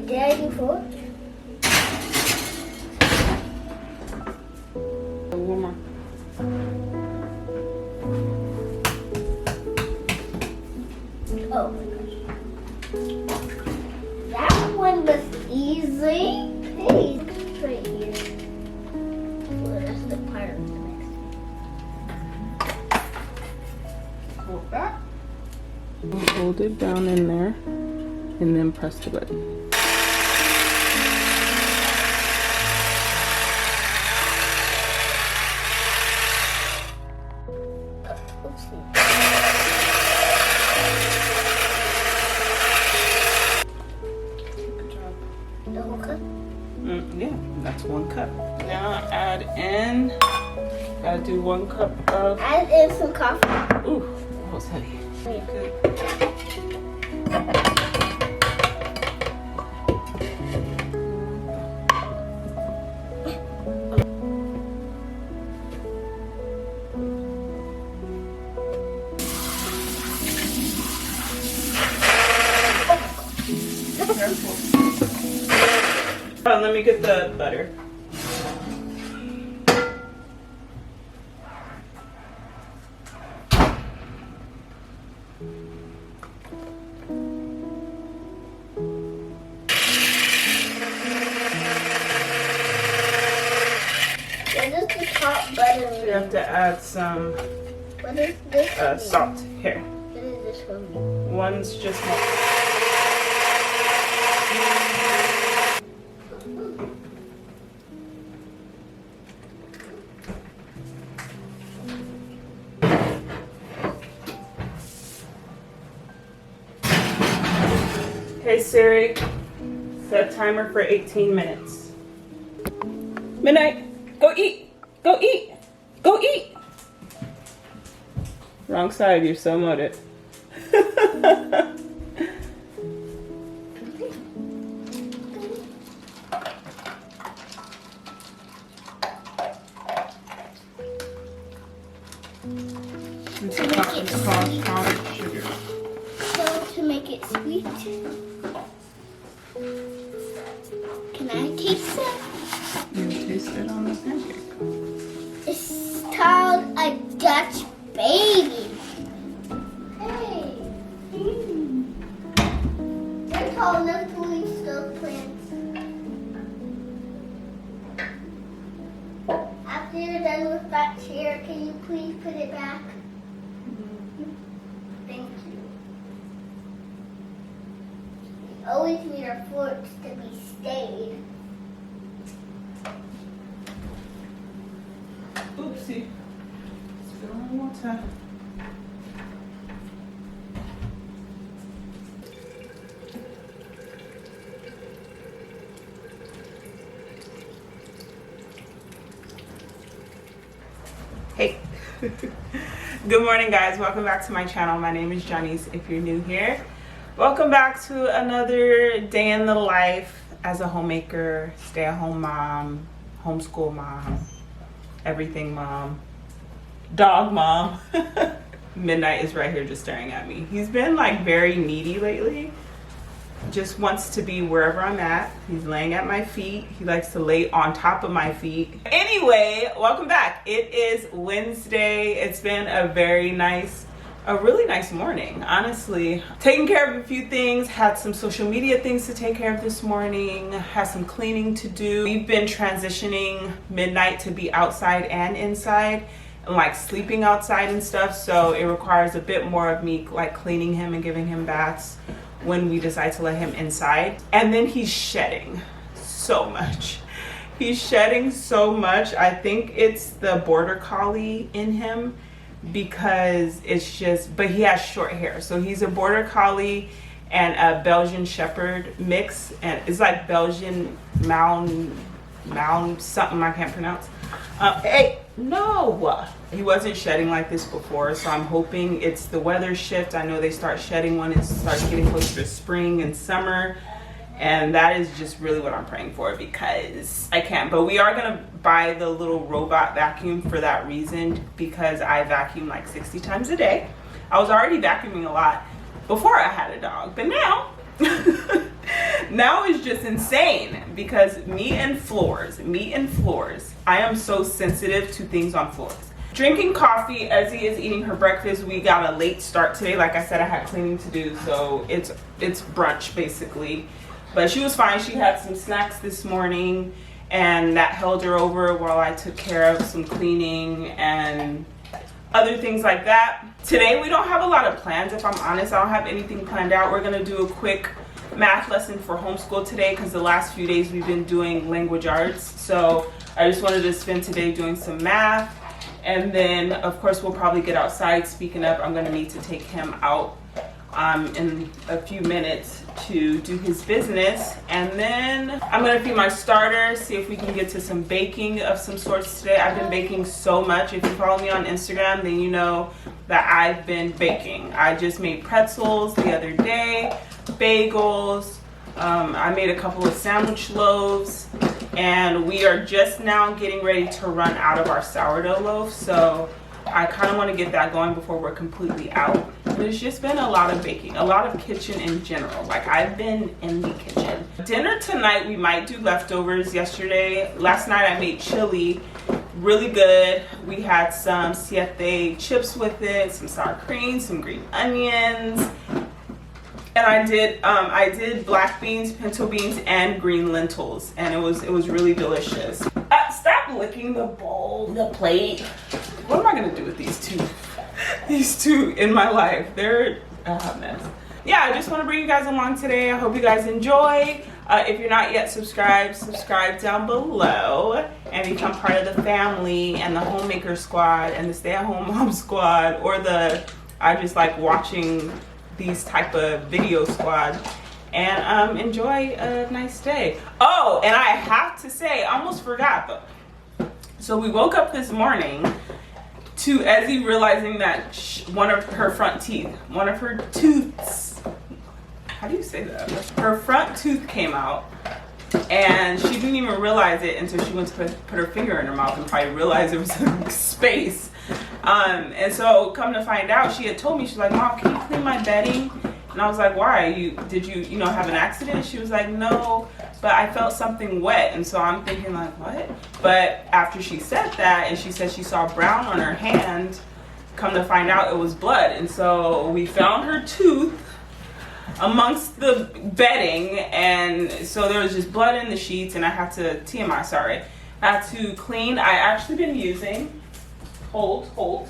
Wait, did I do 4? One more. Oh my gosh. That one was easy. Hey, it's right here. Well, that's the part of the next. Hold that. Hold it down in there and then press the button. Oopsie. Good job. The whole cup? Yeah, that's 1 cup. Now add in, gotta do 1 cup of, Add in some coffee. ooh, that was heavy. Wait. Good. Careful. Oh, let me get the butter. What is the top butter mean? You have to add some What is this mean? salt. Here. What is this for me? One's just more. Hey Siri, set timer for 18 minutes. Midnight, go eat, go eat, go eat. Wrong side, you're so moted. It's called powdered sugar. So to make it sweet, can I taste it? You taste it on the pancake. It's called a Dutch baby. Hey. They're tall enough to reach those plants. After you're done with that chair, can you please put it back? Thank you. We always need our forks to be stayed. Oopsie. Spilling water. Hey. Good morning, guys. Welcome back to my channel. My name is Janice. If you're new here, welcome back to another day in the life as a homemaker, stay-at-home mom, homeschool mom, everything mom, dog mom. Midnight is right here just staring at me. He's been like very needy lately. Just wants to be wherever I'm at. He's laying at my feet. He likes to lay on top of my feet. Anyway, welcome back. It is Wednesday. It's been a really nice morning, honestly. Taking care of a few things, had some social media things to take care of this morning, had some cleaning to do. We've been transitioning Midnight to be outside and inside, and like sleeping outside and stuff, so it requires a bit more of me like cleaning him and giving him baths when we decide to let him inside. And then he's shedding so much. He's shedding so much. I think it's the border collie in him, because it's just, but he has short hair. So he's a border collie and a Belgian shepherd mix, and it's like Belgian mound something I can't pronounce. Hey, no, he wasn't shedding like this before, so I'm hoping it's the weather shift. I know they start shedding when it starts getting closer to spring and summer, and that is just really what I'm praying for, because I can't. But we are gonna buy the little robot vacuum for that reason, because I vacuum like 60 times a day. I was already vacuuming a lot before I had a dog, but now Now is just insane because meat and floors. I am so sensitive to things on floors. Drinking coffee. Ezzy is eating her breakfast. We got a late start today. Like I said, I had cleaning to do, so it's brunch basically. But she was fine. She had some snacks this morning, and that held her over while I took care of some cleaning and other things like that. Today we don't have a lot of plans, if I'm honest. I don't have anything planned out. We're gonna do a quick math lesson for homeschool today because the last few days we've been doing language arts. So I just wanted to spend today doing some math. And then of course we'll probably get outside. Speaking of, I'm gonna need to take him out in a few minutes to do his business, and then I'm gonna feed my starter, see if we can get to some baking of some sorts today. I've been baking so much. If you follow me on Instagram, then you know that I've been baking. I just made pretzels the other day, bagels, I made a couple of sandwich loaves, and we are just now getting ready to run out of our sourdough loaf, so I kind of want to get that going before we're completely out. But it's just been a lot of baking, a lot of kitchen in general. Like, I've been in the kitchen. Dinner tonight, we might do leftovers. Last night I made chili, really good. We had some siete chips with it, some sour cream, some green onions. And I did black beans, pinto beans, and green lentils, and it was really delicious. Stop licking the bowl, the plate. What am I gonna do with these two in my life? They're a mess. Yeah, I just want to bring you guys along today. I hope you guys enjoy. If you're not yet subscribed, subscribe down below and become part of the family and the homemaker squad and the stay-at-home mom squad, or the I just like watching these type of video squad, and enjoy a nice day. Oh, and I have to say, I almost forgot though. So we woke up this morning to Ezzy realizing that one of her tooths, how do you say that? Her front tooth came out, and she didn't even realize it until she went to put her finger in her mouth and probably realized there was a space. And so come to find out, she had told me, she's like, Mom, can you clean my bedding? And I was like, why? Did you have an accident? She was like, no, but I felt something wet. And so I'm thinking like, what? But after she said that, and she said she saw brown on her hand, come to find out it was blood. And so we found her tooth amongst the bedding, and so there was just blood in the sheets, and I had to, TMI, sorry, I had to clean. I actually been using, hold.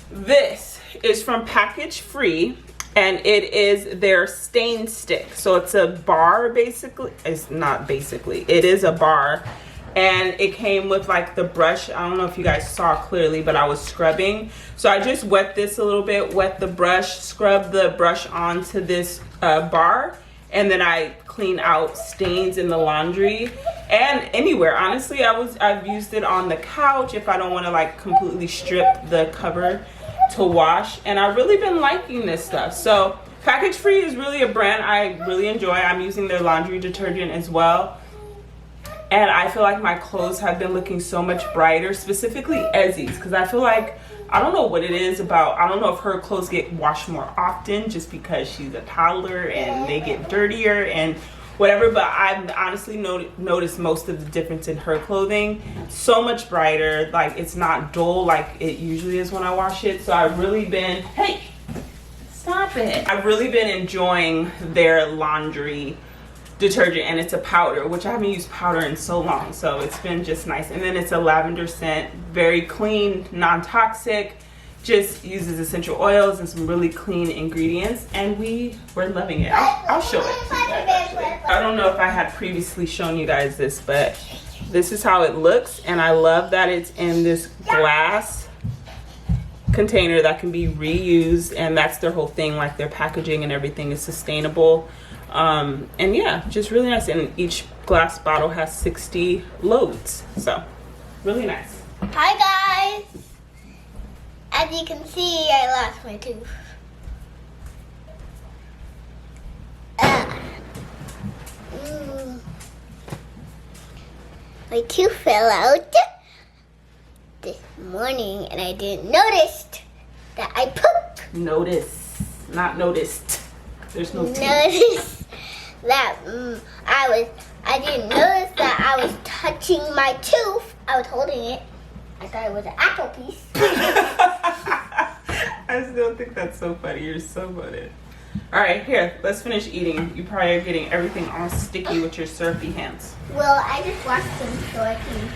This is from Package Free, and it is their stain stick. So it's a bar, basically. It's not basically, it is a bar, and it came with like the brush. I don't know if you guys saw clearly, but I was scrubbing, so I just wet this a little bit, wet the brush, scrub the brush onto this bar, and then I clean out stains in the laundry and anywhere. Honestly, I've used it on the couch if I don't want to like completely strip the cover to wash, and I've really been liking this stuff. So Package Free is really a brand I really enjoy. I'm using their laundry detergent as well, and I feel like my clothes have been looking so much brighter, specifically Ezzy's, because I feel like, I don't know what it is about, I don't know if her clothes get washed more often just because she's a toddler and they get dirtier and whatever, but I've honestly noticed most of the difference in her clothing. So much brighter, like it's not dull like it usually is when I wash it. So I've really been, hey, stop it. I've really been enjoying their laundry detergent, and it's a powder, which I haven't used powder in so long, so it's been just nice. And then it's a lavender scent, very clean, non-toxic, just uses essential oils and some really clean ingredients, and we're loving it. I'll show it to you guys, actually. I don't know if I had previously shown you guys this, but this is how it looks, and I love that it's in this glass container that can be reused, and that's their whole thing, like their packaging and everything is sustainable. And yeah, just really nice, and each glass bottle has 60 loads, so really nice. Hi guys, as you can see, I lost my tooth. My tooth fell out this morning, and I didn't notice that I pooped. Notice, not noticed. There's no teeth. Notice that I didn't notice that I was touching my tooth. I was holding it. I thought it was an apple piece. I still think that's so funny. You're so funny. All right, here, let's finish eating. You probably are getting everything all sticky with your syrupy hands. Well, I just washed them so I can.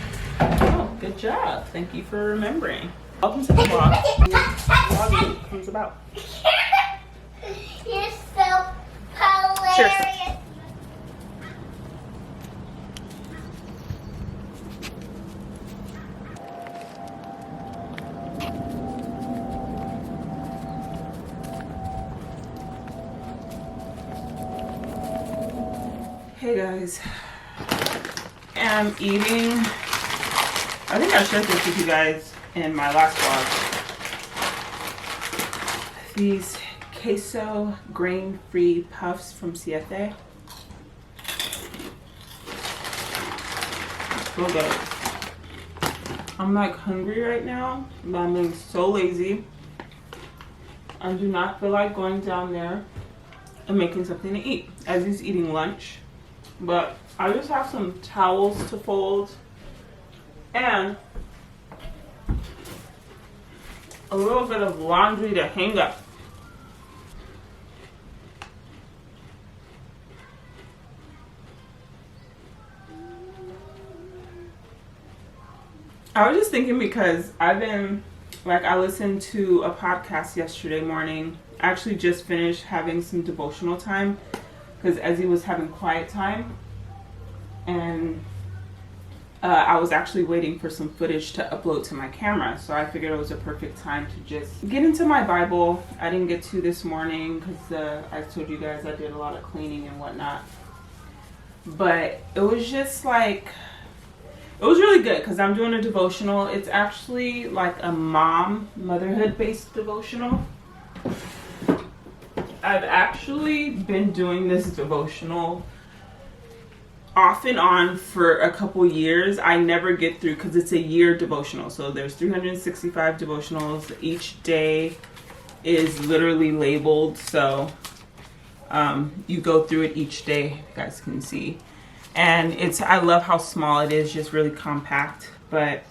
Oh, good job. Thank you for remembering. Welcome to the vlog. Vlog comes about. You're so hilarious. Cheers. Hey guys, I'm eating. I think I shared this with you guys in my last vlog. These queso grain-free puffs from CFA. So good. I'm like hungry right now, but I'm being so lazy. I do not feel like going down there and making something to eat. As he's eating lunch. But I just have some towels to fold and a little bit of laundry to hang up. I was just thinking because I listened to a podcast yesterday morning. I actually just finished having some devotional time because Ezzy was having quiet time, and I was actually waiting for some footage to upload to my camera, so I figured it was a perfect time to just get into my Bible. I didn't get to this morning because I told you guys I did a lot of cleaning and whatnot, but it was just like, it was really good because I'm doing a devotional. It's actually like a motherhood based devotional. I've actually been doing this devotional off and on for a couple years. I never get through because it's a year devotional. So there's 365 devotionals. Each day is literally labeled. So you go through it each day, you guys can see. And I love how small it is, just really compact. But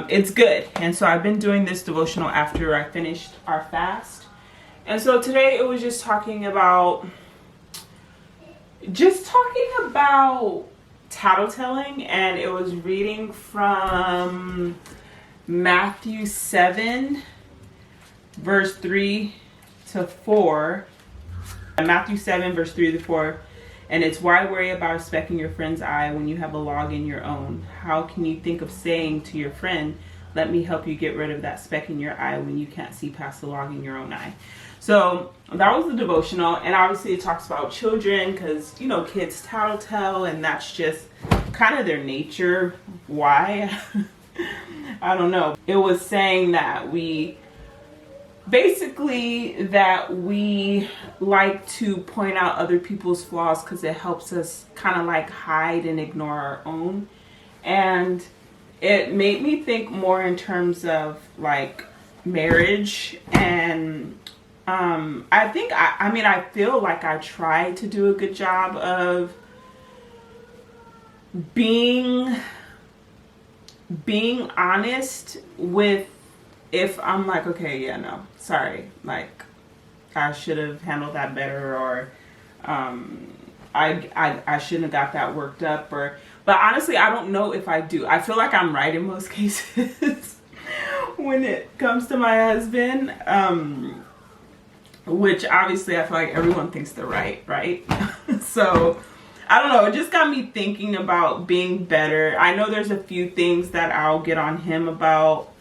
it's good. And so I've been doing this devotional after I finished our fast. And so today it was just talking about tattletelling, and it was reading from Matthew 7 verse 3 to 4. Matthew 7 verse 3 to 4. And it's, why worry about a speck in your friend's eye when you have a log in your own? How can you think of saying to your friend, let me help you get rid of that speck in your eye, when you can't see past the log in your own eye? So that was the devotional, and obviously it talks about children because, you know, kids tattletale, and that's just kind of their nature. Why? I don't know. It was saying that we like to point out other people's flaws because it helps us kind of like hide and ignore our own. And it made me think more in terms of like marriage, and I feel like I try to do a good job of being honest with, if I'm like, okay, yeah, no, sorry, like I should have handled that better, or I shouldn't have got that worked up, but honestly, I don't know if I do. I feel like I'm right in most cases when it comes to my husband, which obviously I feel like everyone thinks they're right? So I don't know, it just got me thinking about being better. I know there's a few things that I'll get on him about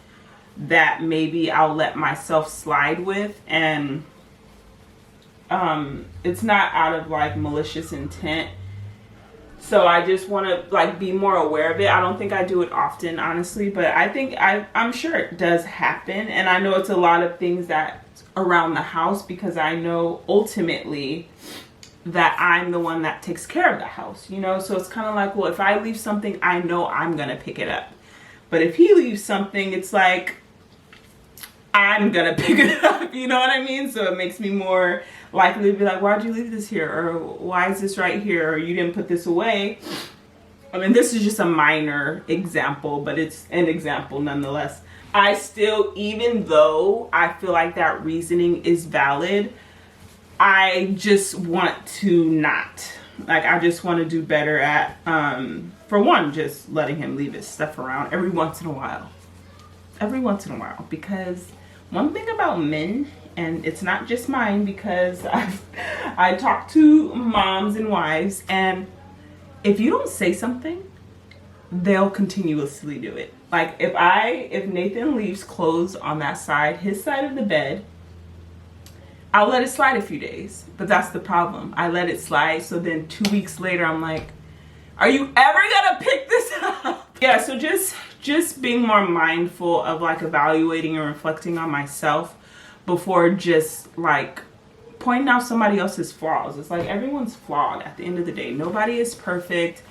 that maybe I'll let myself slide with, and it's not out of like malicious intent. So I just want to like be more aware of it. I don't think I do it often, honestly, but I think I'm sure it does happen. And I know it's a lot of things that around the house, because I know ultimately that I'm the one that takes care of the house, you know? So it's kind of like, well, if I leave something, I know I'm going to pick it up. But if he leaves something, it's like, I'm gonna pick it up, you know what I mean? So it makes me more likely to be like, why'd you leave this here? Or why is this right here? Or you didn't put this away. I mean, this is just a minor example, but it's an example nonetheless. I still, even though I feel like that reasoning is valid, I just want to not. Like, I just want to do better at, for one, just letting him leave his stuff around every once in a while. Every once in a while. Because one thing about men, and it's not just mine, because I talk to moms and wives, and if you don't say something, they'll continuously do it. Like, if Nathan leaves clothes on that side, his side of the bed, I'll let it slide a few days. But that's the problem. I let it slide, so then 2 weeks later, I'm like, are you ever gonna pick this up? Yeah, so just being more mindful of like evaluating and reflecting on myself before just like pointing out somebody else's flaws. It's like everyone's flawed at the end of the day. Nobody is perfect.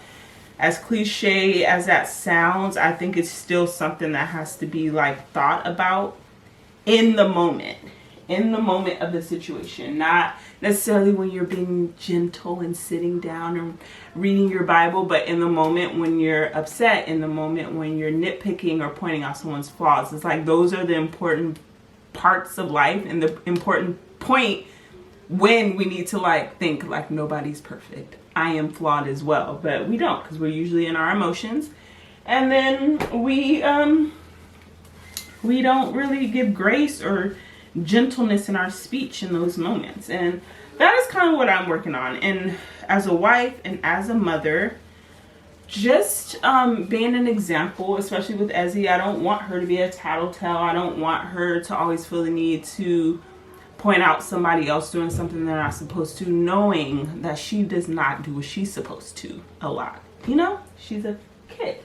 As cliche as that sounds, I think it's still something that has to be like thought about in the moment of the situation, not necessarily when you're being gentle and sitting down and reading your Bible, but in the moment when you're upset, in the moment when you're nitpicking or pointing out someone's flaws. It's like those are the important parts of life and the important point when we need to like think like nobody's perfect. I am flawed as well, but we don't, because we're usually in our emotions, and then we don't really give grace or gentleness in our speech in those moments. And that is kind of what I'm working on. And as a wife and as a mother, just being an example, especially with Ezzy. I don't want her to be a tattletale. I don't want her to always feel the need to point out somebody else doing something they're not supposed to, knowing that she does not do what she's supposed to a lot. You know, she's a kid.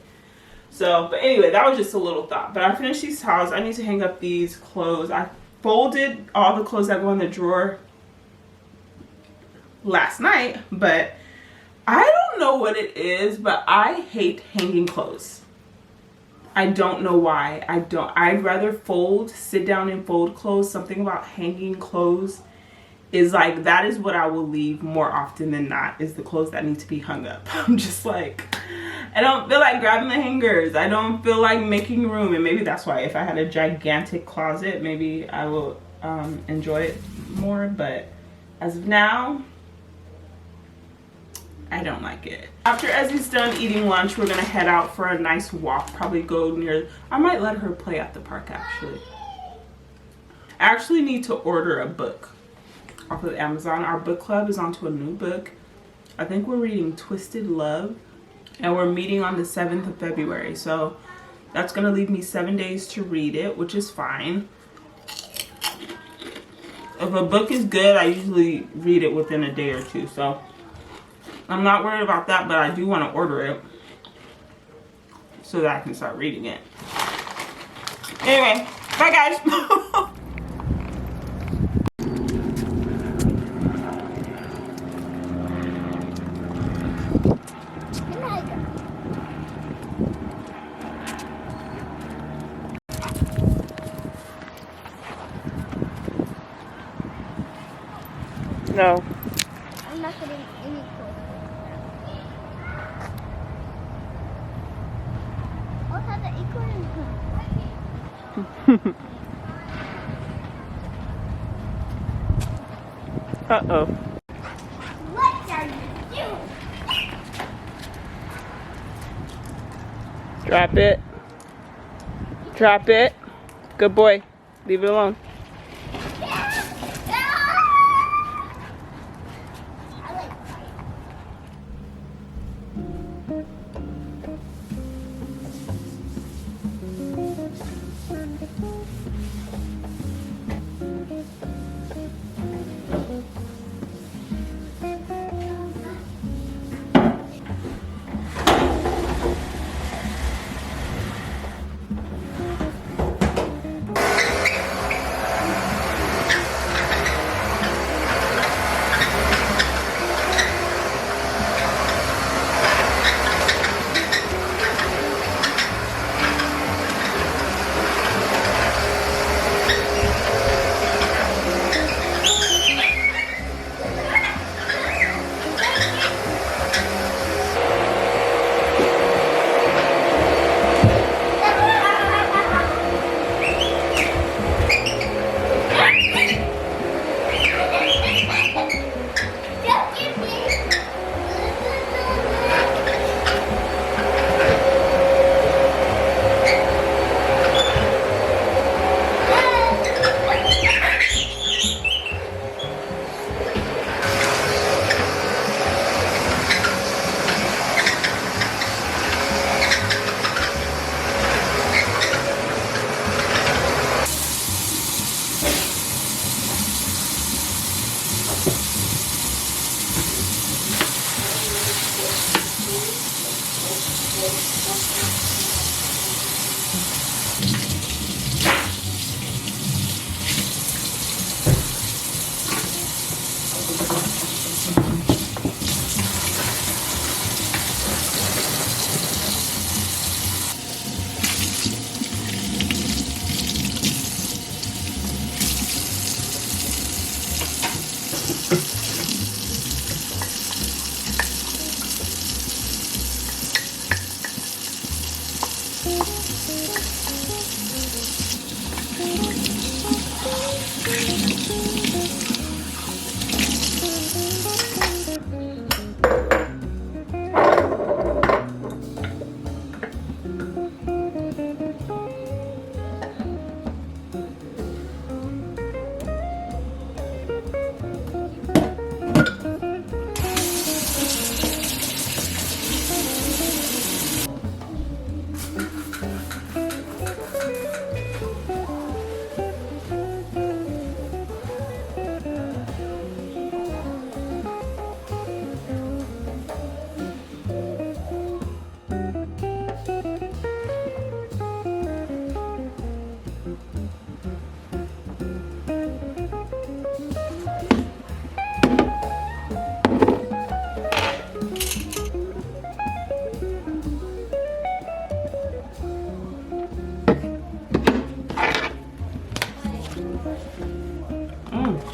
So, but anyway, that was just a little thought. But I finished these towels. I need to hang up these clothes. I folded all the clothes that go in the drawer last night, but I don't know what it is, but I hate hanging clothes. I don't know why. I'd rather sit down and fold clothes. Something about hanging clothes is like, that is what I will leave more often than not, is the clothes that need to be hung up. I'm just like, I don't feel like grabbing the hangers. I don't feel like making room. And maybe that's why if I had a gigantic closet, maybe I will enjoy it more. But as of now, I don't like it. After Ezzy's done eating lunch, we're gonna head out for a nice walk. Probably go near, I might let her play at the park actually. I actually need to order a book off of Amazon. Our book club is onto a new book. I think we're reading Twisted Love, and we're meeting on the 7th of February. So that's gonna leave me 7 days to read it, which is fine. If a book is good, I usually read it within a day or two. So I'm not worried about that, but I do want to order it so that I can start reading it. Anyway, bye guys. No. I'm not getting any clothes. What are the equals? Uh-oh. What are you doing? Drop it. Drop it. Good boy. Leave it alone.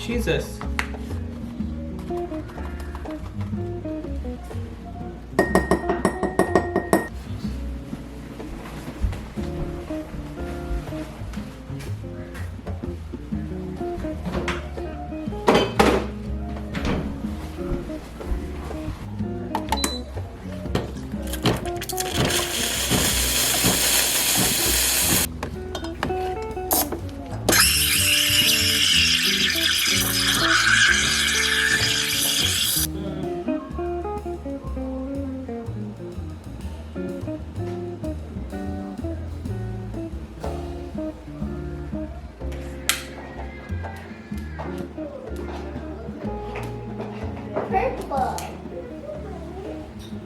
Jesus. Purple.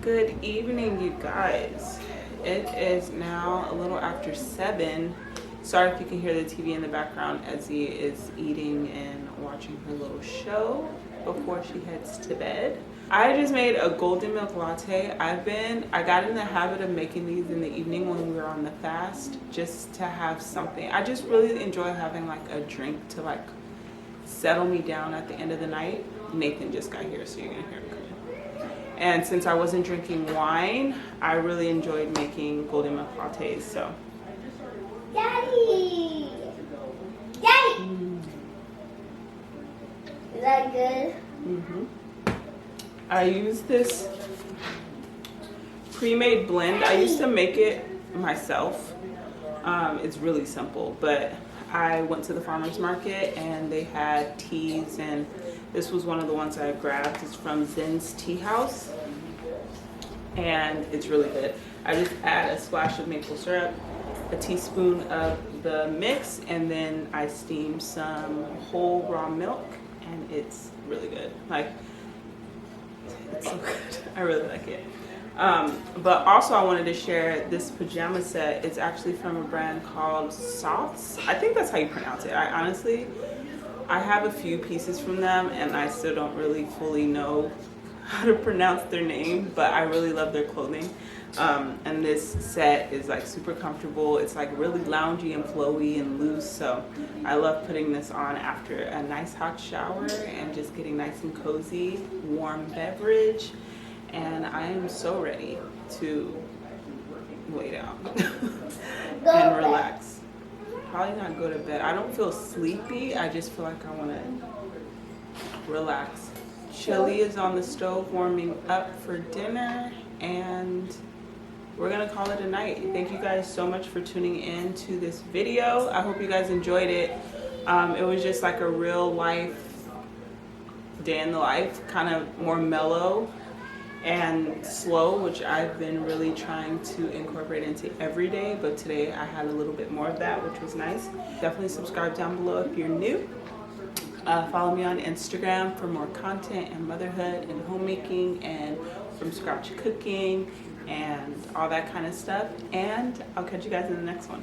Good evening, you guys. It is now a little after 7. Sorry if you can hear the TV in the background. Ezzy is eating and watching her little show before she heads to bed. I just made a golden milk latte. I got in the habit of making these in the evening when we were on the fast, just to have something. I just really enjoy having like a drink to like settle me down at the end of the night. Nathan just got here, so you're gonna hear him come in. And since I wasn't drinking wine, I really enjoyed making golden milk lattes. So, Daddy! Daddy! Is that good? I use this pre-made blend. I used to make it myself. It's really simple, but I went to the farmer's market and they had teas, and this was one of the ones I grabbed. It's from Zen's Tea House, and it's really good. I just add a splash of maple syrup, a teaspoon of the mix, and then I steam some whole raw milk, and it's really good. Like, it's so good. I really like it. But also I wanted to share this pajama set. It's actually from a brand called Sauce. I think that's how you pronounce it. I have a few pieces from them and I still don't really fully know how to pronounce their name, but I really love their clothing. And this set is like super comfortable. It's like really loungy and flowy and loose. So I love putting this on after a nice hot shower and just getting nice and cozy, warm beverage. And I am so ready to lay down and relax. Probably not go to bed. I don't feel sleepy. I just feel like I want to relax. Chili is on the stove warming up for dinner, and we're gonna call it a night. Thank you guys so much for tuning in to this video. I hope you guys enjoyed it. It was just like a real life day in the life, kind of more mellow and slow, which I've been really trying to incorporate into every day, but today I had a little bit more of that, which was nice. Definitely subscribe down below if you're new. Follow me on Instagram for more content and motherhood and homemaking and from scratch cooking and all that kind of stuff. And I'll catch you guys in the next one.